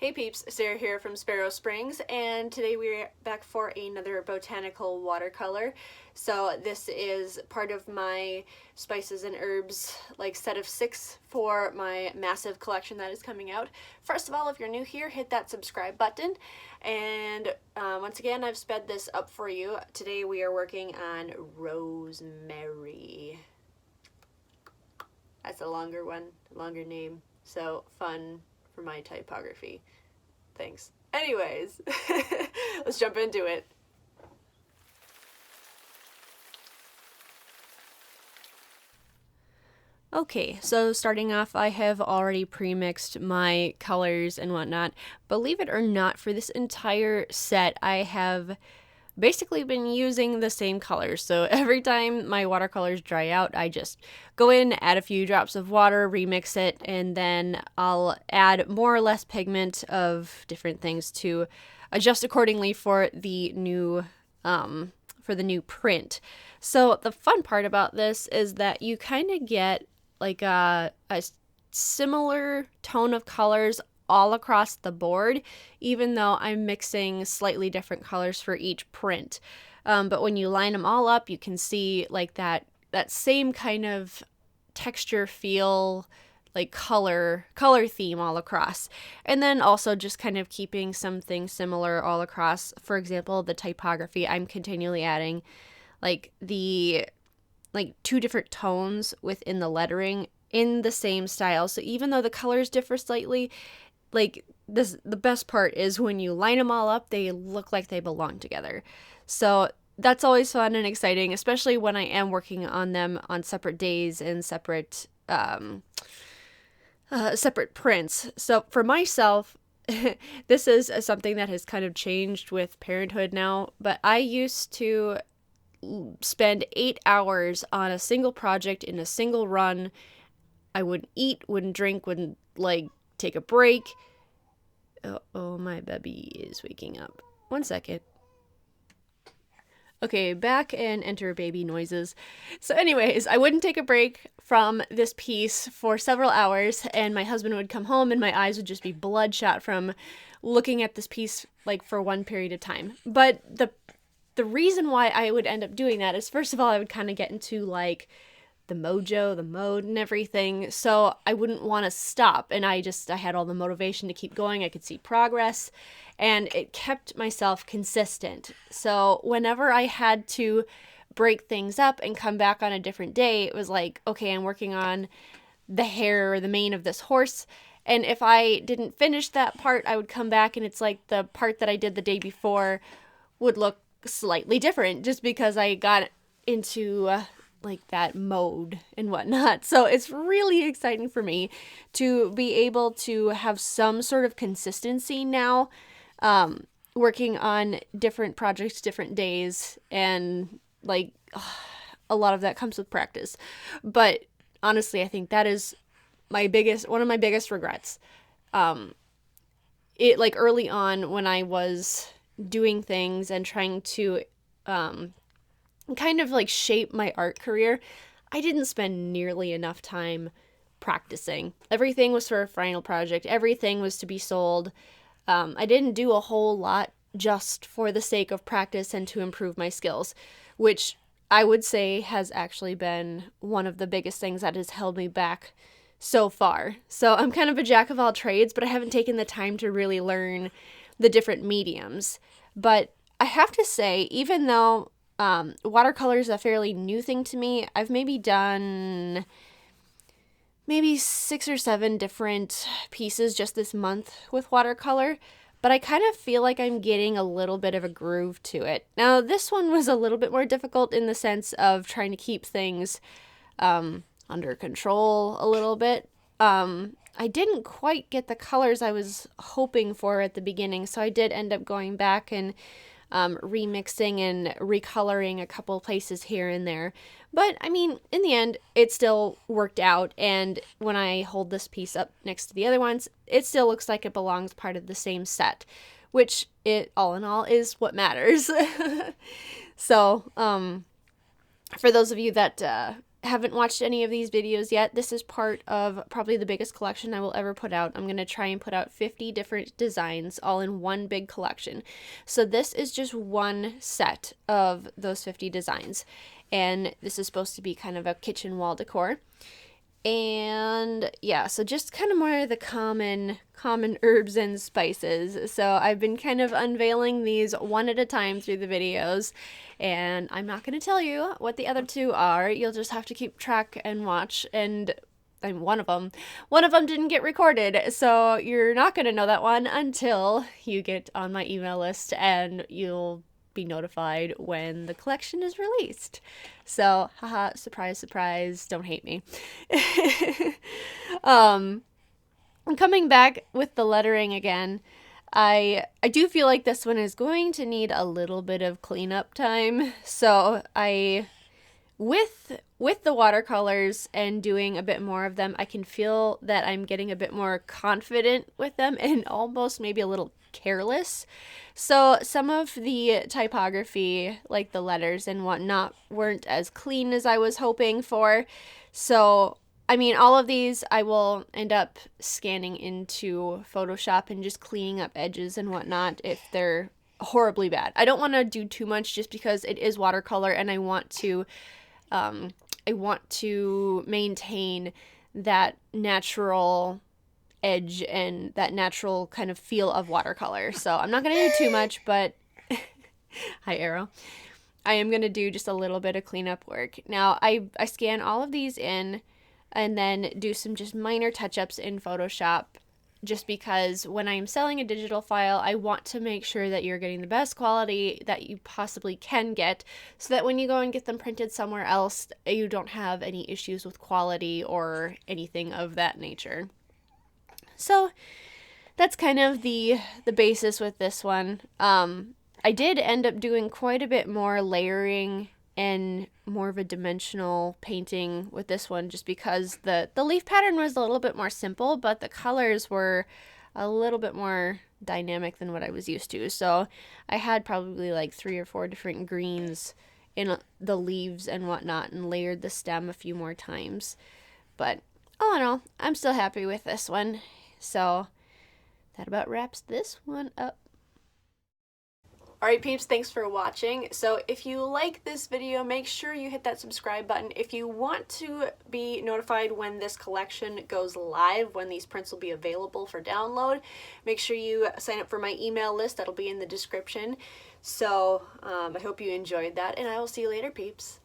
Hey peeps, Sarah here from Sparrow Springs, and today we're back for another botanical watercolor. So this is part of my spices and herbs set of 6 for my massive collection that is coming out. First of all, if you're new here, hit that subscribe button, and once again I've sped this up for you. Today we are working on Rosemary. That's a longer name, so fun for my typography. Thanks. Anyways, let's jump into it. Okay, so starting off, I have already pre-mixed my colors and whatnot. Believe it or not, for this entire set, I have basically been using the same colors. So every time my watercolors dry out, I just go in, add a few drops of water, remix it, and then I'll add more or less pigment of different things to adjust accordingly for the new print. So the fun part about this is that you kind of get like a similar tone of colors all across the board, even though I'm mixing slightly different colors for each print. But when you line them all up, you can see like that same kind of texture, feel, like color theme all across. And then also just kind of keeping something similar all across. For example, the typography, I'm continually adding like the 2 different tones within the lettering in the same style. So even though the colors differ slightly, the best part is when you line them all up, they look like they belong together. So that's always fun and exciting, especially when I am working on them on separate days and separate prints. So for myself, this is something that has kind of changed with parenthood now, but I used to spend 8 hours on a single project in a single run. I wouldn't eat, wouldn't drink, wouldn't take a break. Oh, my baby is waking up. 1 second. Okay, back and enter baby noises. So anyways, I wouldn't take a break from this piece for several hours, and my husband would come home and my eyes would just be bloodshot from looking at this piece for one period of time. But the reason why I would end up doing that is, first of all, I would kind of get into the mojo, the mode and everything, so I wouldn't want to stop, and I had all the motivation to keep going. I could see progress, and it kept myself consistent. So whenever I had to break things up and come back on a different day, it was like, okay, I'm working on the hair or the mane of this horse, and if I didn't finish that part, I would come back and it's like the part that I did the day before would look slightly different just because I got into that mode and whatnot. So it's really exciting for me to be able to have some sort of consistency now, working on different projects, different days, and a lot of that comes with practice. But honestly, I think that is one of my biggest regrets. It early on when I was doing things and trying to kind of shape my art career, I didn't spend nearly enough time practicing. Everything was for a final project. Everything was to be sold. I didn't do a whole lot just for the sake of practice and to improve my skills, which I would say has actually been one of the biggest things that has held me back so far. So I'm kind of a jack of all trades, but I haven't taken the time to really learn the different mediums. But I have to say, even though watercolor is a fairly new thing to me, I've maybe done 6 or 7 different pieces just this month with watercolor, but I kind of feel like I'm getting a little bit of a groove to it. Now, this one was a little bit more difficult in the sense of trying to keep things under control a little bit. I didn't quite get the colors I was hoping for at the beginning, so I did end up going back and remixing and recoloring a couple places here and there. But I mean, in the end, it still worked out, and when I hold this piece up next to the other ones, it still looks like it belongs part of the same set, which it all in all is what matters. So for those of you that haven't watched any of these videos yet, this is part of probably the biggest collection I will ever put out. I'm going to try and put out 50 different designs all in one big collection. So this is just one set of those 50 designs. And this is supposed to be kind of a kitchen wall decor. And yeah, so just kind of more of the common herbs and spices. So I've been kind of unveiling these one at a time through the videos, and I'm not going to tell you what the other two are. You'll just have to keep track and watch. And one of them didn't get recorded, so you're not going to know that one until you get on my email list, and you'll be notified when the collection is released. So, haha, surprise, surprise, don't hate me. Coming back with the lettering again, I do feel like this one is going to need a little bit of cleanup time. So with the watercolors and doing a bit more of them, I can feel that I'm getting a bit more confident with them and almost maybe a little careless. So some of the typography, like the letters and whatnot, weren't as clean as I was hoping for. So, I mean, all of these I will end up scanning into Photoshop and just cleaning up edges and whatnot if they're horribly bad. I don't want to do too much just because it is watercolor, and I want to maintain that natural edge and that natural kind of feel of watercolor. So I'm not going to do too much, but hi, Arrow. I am going to do just a little bit of cleanup work. Now, I scan all of these in and then do some just minor touch-ups in Photoshop, just because when I'm selling a digital file, I want to make sure that you're getting the best quality that you possibly can get, so that when you go and get them printed somewhere else, you don't have any issues with quality or anything of that nature. So that's kind of the basis with this one. I did end up doing quite a bit more layering and more of a dimensional painting with this one, just because the leaf pattern was a little bit more simple, but the colors were a little bit more dynamic than what I was used to. So I had probably like 3 or 4 different greens in the leaves and whatnot, and layered the stem a few more times. But all in all, I'm still happy with this one. So that about wraps this one up. Alright peeps, thanks for watching. So if you like this video, make sure you hit that subscribe button. If you want to be notified when this collection goes live, when these prints will be available for download, make sure you sign up for my email list. That'll be in the description. So I hope you enjoyed that, and I will see you later, peeps.